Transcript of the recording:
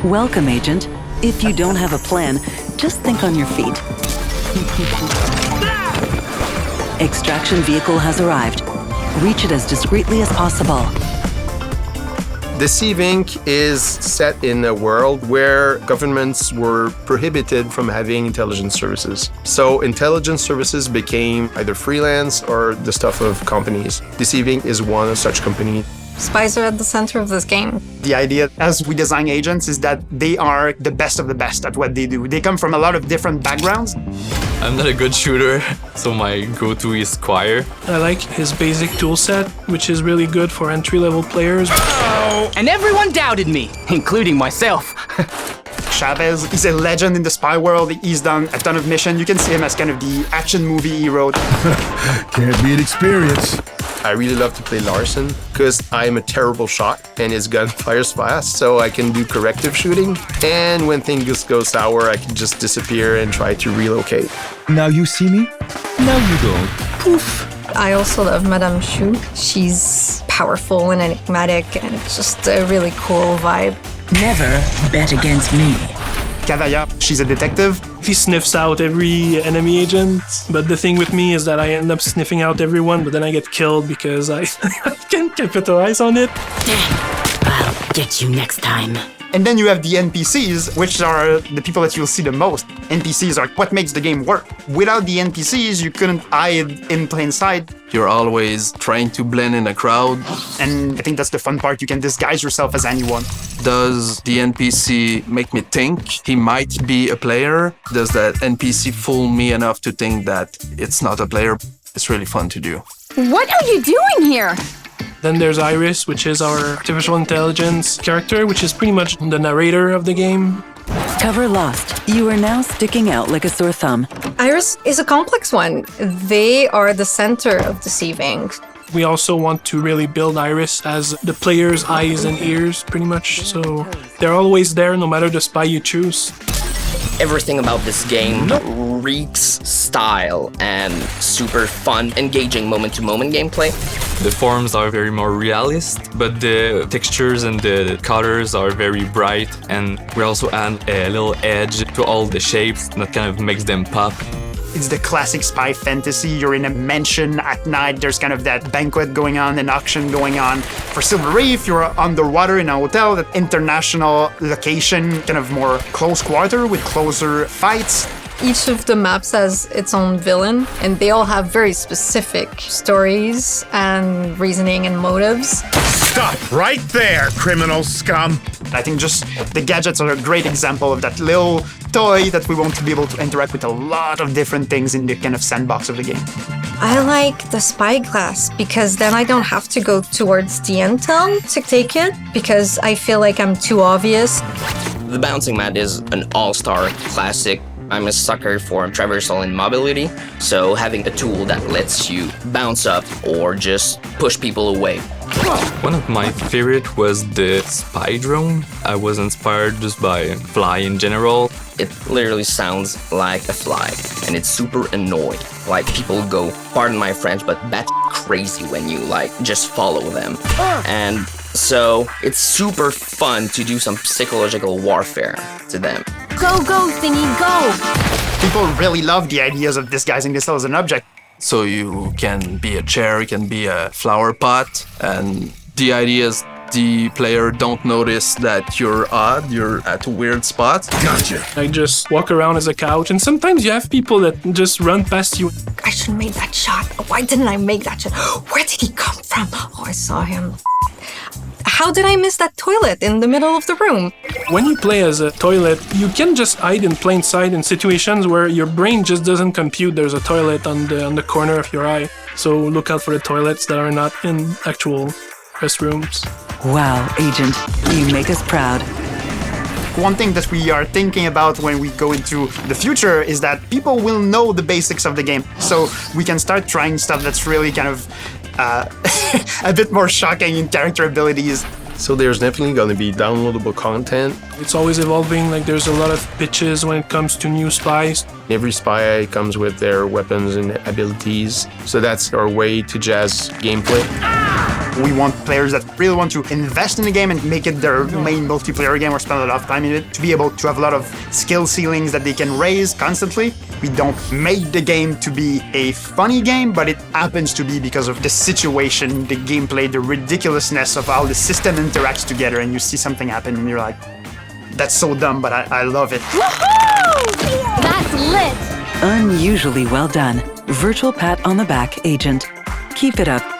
Welcome, Agent. If you don't have a plan, just think on your feet. Extraction vehicle has arrived. Reach it as discreetly as possible. Deceive Inc. is set in a world where governments were prohibited from having intelligence services. So intelligence services became either freelance or the stuff of companies. Deceive Inc. is one of such companies. Spies are at the center of this game. The idea as we design agents is that they are the best of the best at what they do. They come from a lot of different backgrounds. I'm not a good shooter, so my go-to is Squire. I like his basic toolset, which is really good for entry-level players. And everyone doubted me, including myself. Chavez is a legend in the spy world. He's done a ton of missions. You can see him as kind of the action movie hero. Can't beat experience. I really love to play Larson because I'm a terrible shot and his gun fires fast, so I can do corrective shooting. And when things go sour, I can just disappear and try to relocate. Now you see me, now you don't. Poof. I also love Madame Shu. She's powerful and enigmatic, and it's just a really cool vibe. Never bet against me. Kavaya, she's a detective. He sniffs out every enemy agent, but the thing with me is that I end up sniffing out everyone, but then I get killed because I can't capitalize on it. I'll get you next time. And then you have the NPCs, which are the people that you'll see the most. NPCs are what makes the game work. Without the NPCs, you couldn't hide in plain sight. You're always trying to blend in a crowd. And I think that's the fun part. You can disguise yourself as anyone. Does the NPC make me think he might be a player? Does that NPC fool me enough to think that it's not a player? It's really fun to do. What are you doing here? Then there's Iris, which is our artificial intelligence character, which is pretty much the narrator of the game. Cover lost. You are now sticking out like a sore thumb. Iris is a complex one. They are the center of Deceive Inc. We also want to really build Iris as the player's eyes and ears, pretty much. So they're always there, no matter the spy you choose. Everything about this game reeks style and super fun, engaging moment-to-moment gameplay. The forms are very more realist, but the textures and the colors are very bright, and we also add a little edge to all the shapes that kind of makes them pop. It's the classic spy fantasy. You're in a mansion at night. There's kind of that banquet going on, an auction going on. For Silver Reef, you're underwater in a hotel, that international location, kind of more close quarter with closer fights. Each of the maps has its own villain, and they all have very specific stories and reasoning and motives. Stop right there, criminal scum. I think just the gadgets are a great example of that little toy that we want to be able to interact with a lot of different things in the kind of sandbox of the game. I like the spyglass because then I don't have to go towards the intel to take it because I feel like I'm too obvious. The bouncing mat is an all-star classic. I'm a sucker for traversal and mobility, so having a tool that lets you bounce up or just push people away. One of my favorite was the spy drone. I was inspired just by fly in general. It literally sounds like a fly, and it's super annoyed. Like, people go, pardon my French, but that's crazy when you, just follow them. And so it's super fun to do some psychological warfare to them. Go, go, thingy, go! People really love the ideas of disguising this as an object. So you can be a chair, you can be a flower pot, and the idea is the player don't notice that you're odd, you're at a weird spot. Gotcha. I just walk around as a couch, and sometimes you have people that just run past you. I should have made that shot. Why didn't I make that shot? Where did he come from? Oh, I saw him. How did I miss that toilet in the middle of the room? When you play as a toilet, you can just hide in plain sight in situations where your brain just doesn't compute there's a toilet on the corner of your eye. So look out for the toilets that are not in actual restrooms. Wow, Agent, you make us proud. One thing that we are thinking about when we go into the future is that people will know the basics of the game. So we can start trying stuff that's really kind of a bit more shocking in character abilities. So there's definitely going to be downloadable content. It's always evolving. Like there's a lot of pitches when it comes to new spies. Every spy comes with their weapons and abilities. So that's our way to jazz gameplay. We want players that really want to invest in the game and make it their main multiplayer game or spend a lot of time in it, to be able to have a lot of skill ceilings that they can raise constantly. We don't make the game to be a funny game, but it happens to be because of the situation, the gameplay, the ridiculousness of how the system interacts together, and you see something happen and you're like, that's so dumb, but I love it. Woohoo! That's lit! Unusually well done. Virtual pat on the back, Agent. Keep it up.